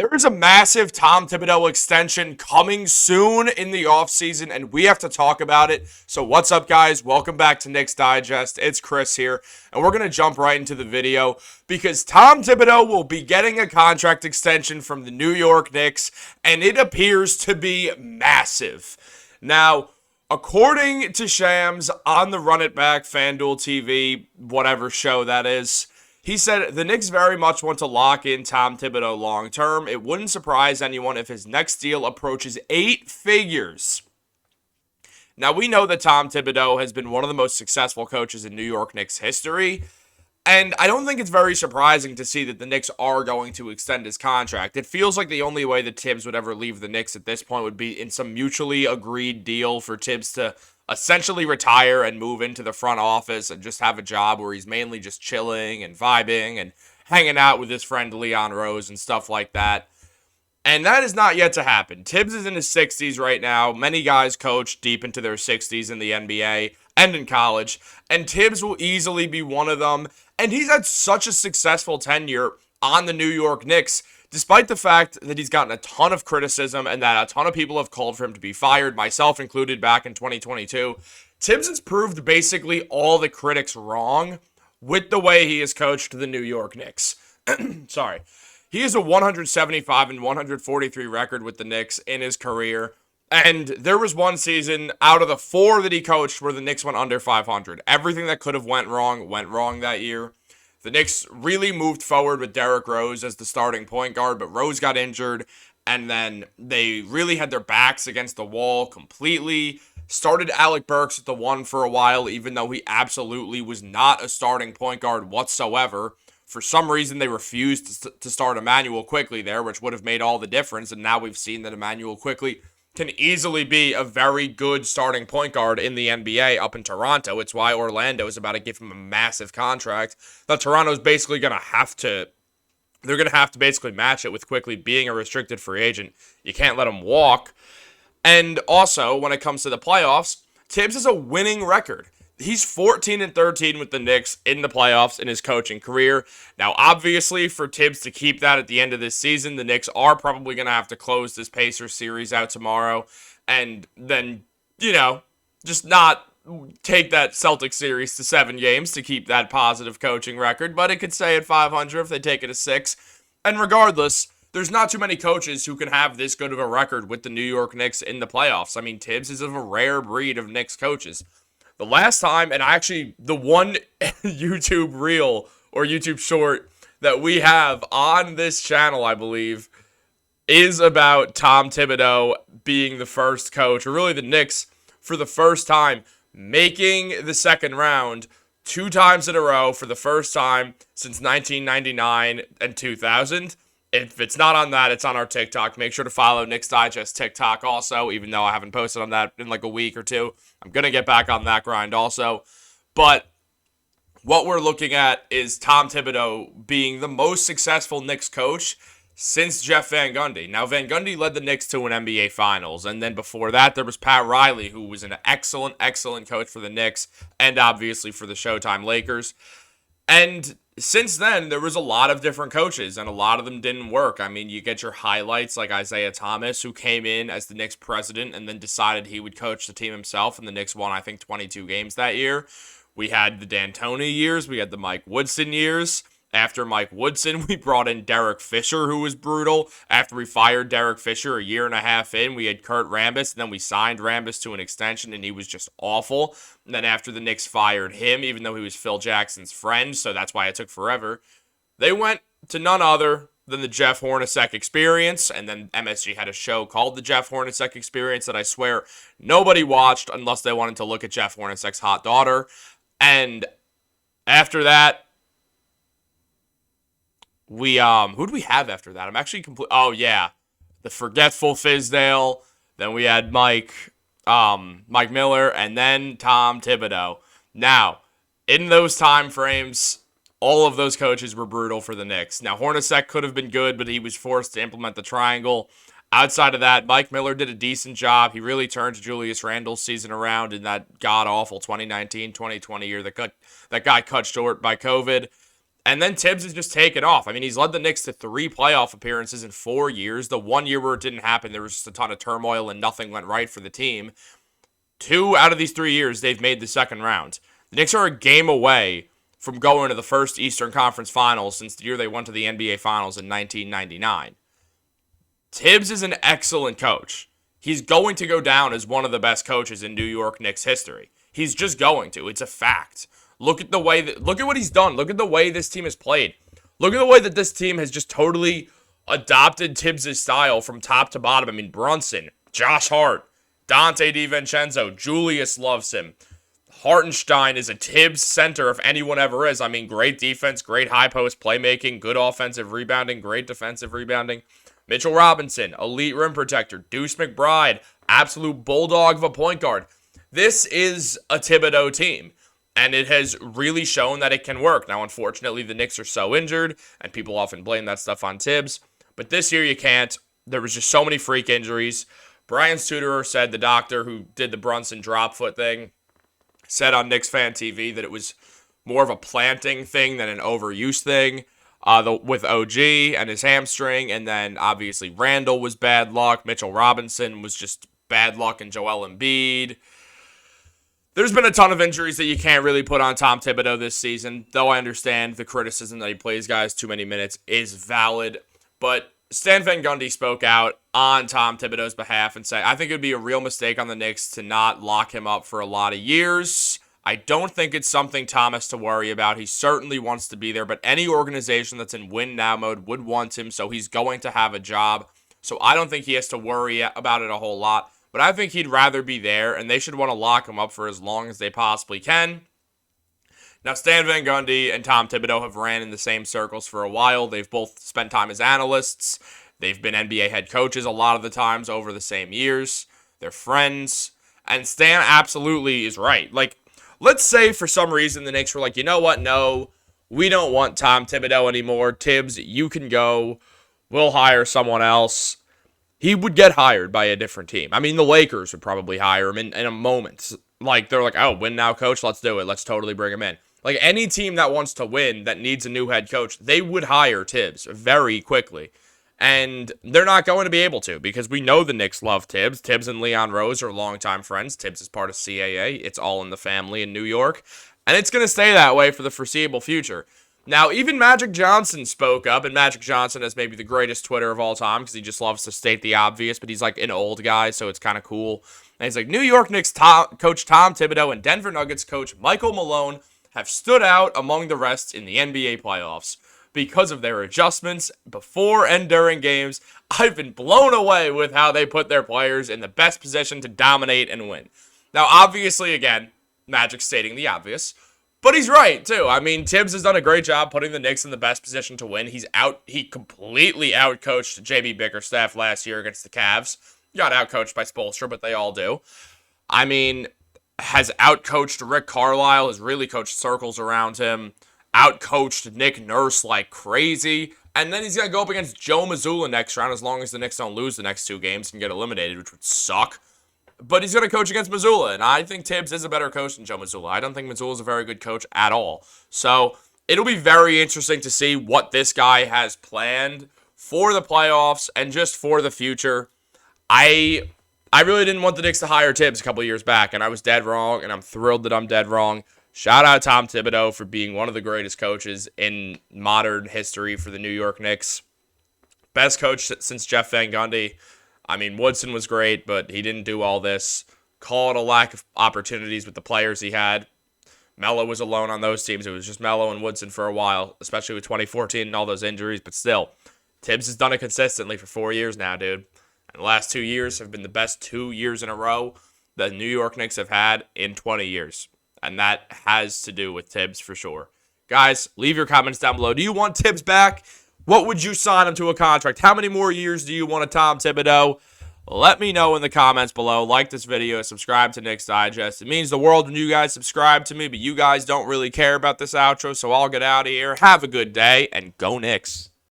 There is a massive Tom Thibodeau extension coming soon in the offseason, and we have to talk about it. So what's up, guys? Welcome back to Knicks Digest. It's Chris here, and we're going to jump right into the video because Tom Thibodeau will be getting a contract extension from the New York Knicks, and it appears to be massive. Now, according to Shams on the Run It Back FanDuel TV, whatever show that is, he said the Knicks very much want to lock in Tom Thibodeau long term. It wouldn't surprise anyone if his next deal approaches 8 figures. Now, we know that Tom Thibodeau has been one of the most successful coaches in New York Knicks history, and I don't think it's very surprising to see that the Knicks are going to extend his contract. It feels like the only way that Thibs would ever leave the Knicks at this point would be in some mutually agreed deal for Thibs to essentially retire and move into the front office and just have a job where he's mainly just chilling and vibing and hanging out with his friend Leon Rose and stuff like that. And that is not yet to happen. Thibs is in his 60s right now. Many guys coach deep into their 60s in the NBA and in college, and Thibs will easily be one of them. And he's had such a successful tenure on the New York Knicks, despite the fact that he's gotten a ton of criticism and that a ton of people have called for him to be fired, myself included back in 2022, Thibs has proved basically all the critics wrong with the way he has coached the New York Knicks. Sorry. He has a 175 and 143 record with the Knicks in his career, and there was one season out of the 4 that he coached where the Knicks went under 500. Everything that could have went wrong that year. The Knicks really moved forward with Derrick Rose as the starting point guard, but Rose got injured, and then they really had their backs against the wall completely. Started Alec Burks at the 1 for a while, even though he absolutely was not a starting point guard whatsoever. For some reason, they refused to start Immanuel Quickley there, which would have made all the difference, and now we've seen that Immanuel Quickley can easily be a very good starting point guard in the NBA up in Toronto. It's why Orlando is about to give him a massive contract that Toronto's basically going to have to, they're going to have to basically match it with Quickley being a restricted free agent. You can't let him walk. And also, when it comes to the playoffs, Thibs has a winning record. He's 14-13 with the Knicks in the playoffs in his coaching career. Now, obviously, for Thibs to keep that at the end of this season, the Knicks are probably going to have to close this Pacers series out tomorrow and then, just not take that Celtics series to 7 games to keep that positive coaching record. But it could stay at 500 if they take it to 6. And regardless, there's not too many coaches who can have this good of a record with the New York Knicks in the playoffs. I mean, Thibs is of a rare breed of Knicks coaches. The last time, and actually the one YouTube reel or YouTube short that we have on this channel, I believe, is about Tom Thibodeau being the first coach, or really the Knicks, for the first time, making the second round 2 times in a row for the first time since 1999 and 2000. If it's not on that, it's on our TikTok. Make sure to follow Knicks Digest TikTok also, even though I haven't posted on that in like a week or 2. I'm going to get back on that grind also. But what we're looking at is Tom Thibodeau being the most successful Knicks coach since Jeff Van Gundy. Now, Van Gundy led the Knicks to an NBA Finals. And then before that, there was Pat Riley, who was an excellent coach for the Knicks and obviously for the Showtime Lakers. And since then, there was a lot of different coaches, and a lot of them didn't work. I mean, you get your highlights like Isaiah Thomas, who came in as the Knicks president and then decided he would coach the team himself, and the Knicks won, I think, 22 games that year. We had the D'Antoni years. We had the Mike Woodson years. After Mike Woodson, we brought in Derek Fisher, who was brutal. After we fired Derek Fisher a year and a half in, we had Kurt Rambis, and then we signed Rambis to an extension, and he was just awful. And then after the Knicks fired him, even though he was Phil Jackson's friend, so that's why it took forever, they went to none other than the Jeff Hornacek Experience, and then MSG had a show called the Jeff Hornacek Experience that I swear nobody watched unless they wanted to look at Jeff Hornacek's hot daughter. And after that, who'd we have after that? I'm actually oh yeah, the forgetful Fizdale. Then we had Mike Miller, and then Tom Thibodeau. Now, in those time frames, all of those coaches were brutal for the Knicks. Now, Hornacek could have been good, but he was forced to implement the triangle. Outside of that, Mike Miller did a decent job. He really turned Julius Randle's season around in that god-awful 2019-2020 year that got cut short by COVID. And then Thibs has just taken off. I mean, he's led the Knicks to 3 playoff appearances in 4 years. The 1 year where it didn't happen, there was just a ton of turmoil and nothing went right for the team. 2 out of these 3 years, they've made the second round. The Knicks are a game away from going to the first Eastern Conference Finals since the year they went to the NBA Finals in 1999. Thibs is an excellent coach. He's going to go down as one of the best coaches in New York Knicks history. He's just going to. It's a fact. Look at what he's done. Look at the way this team has played. Look at the way that this team has just totally adopted Thibs' style from top to bottom. I mean, Brunson, Josh Hart, Dante DiVincenzo, Julius loves him. Hartenstein is a Thibs center if anyone ever is. I mean, great defense, great high post playmaking, good offensive rebounding, great defensive rebounding. Mitchell Robinson, elite rim protector. Deuce McBride, absolute bulldog of a point guard. This is a Thibodeau team, and it has really shown that it can work. Now, unfortunately, the Knicks are so injured, and people often blame that stuff on Thibs. But this year, you can't. There was just so many freak injuries. Brian Studerer said, the doctor who did the Brunson drop foot thing, said on Knicks Fan TV that it was more of a planting thing than an overuse thing with OG and his hamstring. And then, obviously, Randall was bad luck. Mitchell Robinson was just bad luck, and Joel Embiid. There's been a ton of injuries that you can't really put on Tom Thibodeau this season, though I understand the criticism that he plays guys too many minutes is valid. But Stan Van Gundy spoke out on Tom Thibodeau's behalf and said, I think it would be a real mistake on the Knicks to not lock him up for a lot of years. I don't think it's something Tom has to worry about. He certainly wants to be there, but any organization that's in win-now mode would want him, so he's going to have a job. So I don't think he has to worry about it a whole lot. But I think he'd rather be there, and they should want to lock him up for as long as they possibly can. Now, Stan Van Gundy and Tom Thibodeau have ran in the same circles for a while. They've both spent time as analysts. They've been NBA head coaches a lot of the times over the same years. They're friends. And Stan absolutely is right. Like, let's say for some reason the Knicks were like, you know what? No, we don't want Tom Thibodeau anymore. Thibs, you can go. We'll hire someone else. He would get hired by a different team. I mean, the Lakers would probably hire him in a moment. Like, they're like, oh, win now, coach? Let's do it. Let's totally bring him in. Like, any team that wants to win, that needs a new head coach, they would hire Thibs very quickly. And they're not going to be able to because we know the Knicks love Thibs. Thibs and Leon Rose are longtime friends. Thibs is part of CAA. It's all in the family in New York. And it's going to stay that way for the foreseeable future. Now, even Magic Johnson spoke up, and Magic Johnson is maybe the greatest Twitter of all time because he just loves to state the obvious, but he's like an old guy, so it's kind of cool. And he's like, New York Knicks coach Tom Thibodeau and Denver Nuggets coach Michael Malone have stood out among the rest in the NBA playoffs because of their adjustments before and during games. I've been blown away with how they put their players in the best position to dominate and win. Now, obviously, again, Magic stating the obvious, but he's right, too. I mean, Thibs has done a great job putting the Knicks in the best position to win. He completely outcoached JB Bickerstaff last year against the Cavs. Got outcoached by Spoelstra, but they all do. I mean, has outcoached Rick Carlisle, has really coached circles around him, outcoached Nick Nurse like crazy, and then he's going to go up against Joe Mazzulla next round as long as the Knicks don't lose the next 2 games and get eliminated, which would suck. But he's going to coach against Mazzulla, and I think Thibs is a better coach than Joe Mazzulla. I don't think Mazzulla is a very good coach at all. So it'll be very interesting to see what this guy has planned for the playoffs and just for the future. I really didn't want the Knicks to hire Thibs a couple of years back, and I was dead wrong, and I'm thrilled that I'm dead wrong. Shout out Tom Thibodeau for being one of the greatest coaches in modern history for the New York Knicks. Best coach since Jeff Van Gundy. I mean, Woodson was great, but he didn't do all this. Call it a lack of opportunities with the players he had. Melo was alone on those teams. It was just Melo and Woodson for a while, especially with 2014 and all those injuries, but still. Thibs has done it consistently for 4 years now, dude. And the last 2 years have been the best 2 years in a row the New York Knicks have had in 20 years. And that has to do with Thibs for sure. Guys, leave your comments down below. Do you want Thibs back? What would you sign him to a contract? How many more years do you want a Tom Thibodeau? Let me know in the comments below. Like this video. Subscribe to Knicks Digest. It means the world when you guys subscribe to me, but you guys don't really care about this outro, so I'll get out of here. Have a good day, and go Knicks.